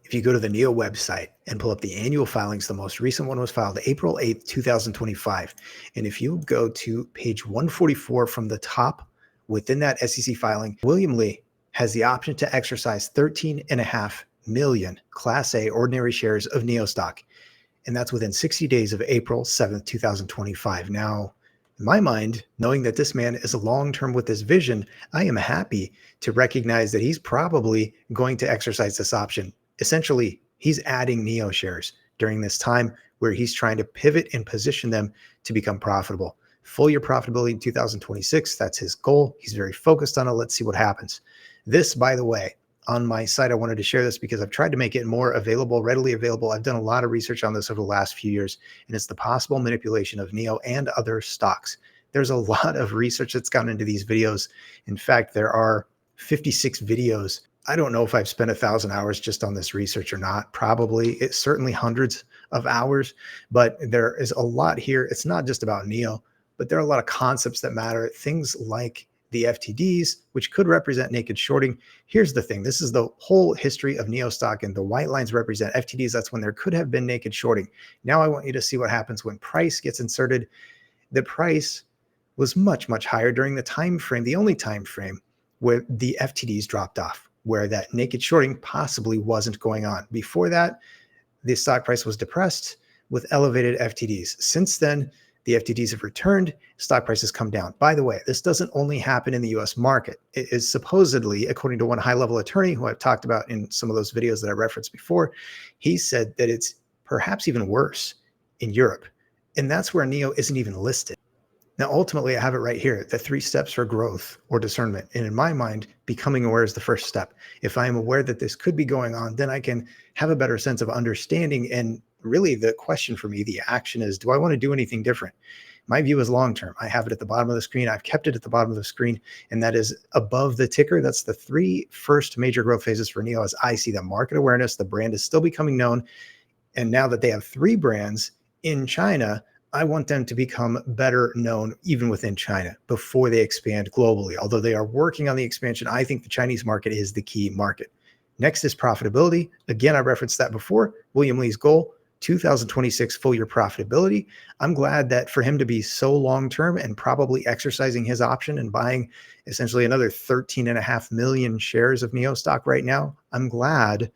If you go to the NIO website and pull up the annual filings, the most recent one was filed April 8th, 2025. And if you go to page 144 from the top within that SEC filing, William Lee has the option to exercise 13.5 million Class A ordinary shares of NIO stock. And that's within 60 days of April 7th, 2025. Now, in my mind, knowing that this man is long-term with this vision, I am happy to recognize that he's probably going to exercise this option. Essentially, he's adding NIO shares during this time where he's trying to pivot and position them to become profitable. Full year profitability in 2026, that's his goal. He's very focused on it. Let's see what happens. This, by the way, on my site, I wanted to share this because I've tried to make it more available, readily available. I've done a lot of research on this over the last few years, and it's the possible manipulation of NIO and other stocks. There's a lot of research that's gone into these videos. In fact, there are 56 videos. I don't know if I've spent 1,000 hours just on this research or not. Probably. It's certainly hundreds of hours, but there is a lot here. It's not just about NIO, but there are a lot of concepts that matter. Things like the FTDs, which could represent naked shorting. Here's the thing. This is the whole history of NIO stock, and the white lines represent FTDs. That's when there could have been naked shorting. Now I want you to see what happens when price gets inserted. The price was much, much higher during the time frame, the only time frame where the FTDs dropped off, where that naked shorting possibly wasn't going on. Before that, the stock price was depressed with elevated FTDs. Since then, the FTDs have returned, stock prices come down. By the way, this doesn't only happen in the US market. It is supposedly, according to one high-level attorney who I've talked about in some of those videos that I referenced before, he said that it's perhaps even worse in Europe. And that's where NIO isn't even listed. Now, ultimately, I have it right here, the 3 steps for growth or discernment. And in my mind, becoming aware is the first step. If I am aware that this could be going on, then I can have a better sense of understanding. And really the question for me, the action is, do I want to do anything different? My view is long-term. I have it at the bottom of the screen. I've kept it at the bottom of the screen, and that is above the ticker. That's the 3 first major growth phases for NIO as I see them. Market awareness, the brand is still becoming known. And now that they have 3 brands in China, I want them to become better known even within China before they expand globally. Although they are working on the expansion, I think the Chinese market is the key market. Next is profitability. Again, I referenced that before. William Lee's goal, 2026 full year profitability. I'm glad that for him to be so long-term and probably exercising his option and buying essentially another 13.5 million shares of NIO stock right now, I'm glad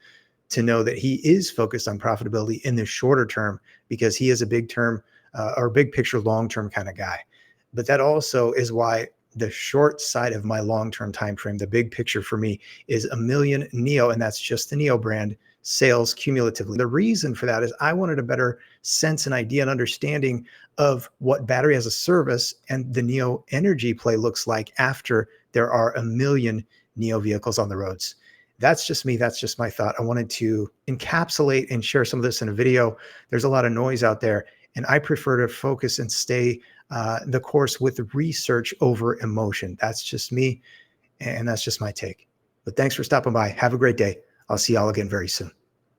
to know that he is focused on profitability in the shorter term because he is a big picture, long-term kind of guy. But that also is why the short side of my long-term time frame, the big picture for me, is 1 million NIO, and that's just the NIO brand sales cumulatively. The reason for that is I wanted a better sense and idea and understanding of what battery as a service and the NIO energy play looks like after there are 1 million NIO vehicles on the roads. That's just me. That's just my thought. I wanted to encapsulate and share some of this in a video. There's a lot of noise out there, and I prefer to focus and stay the course with research over emotion. That's just me, and that's just my take. But thanks for stopping by. Have a great day. I'll see y'all again very soon.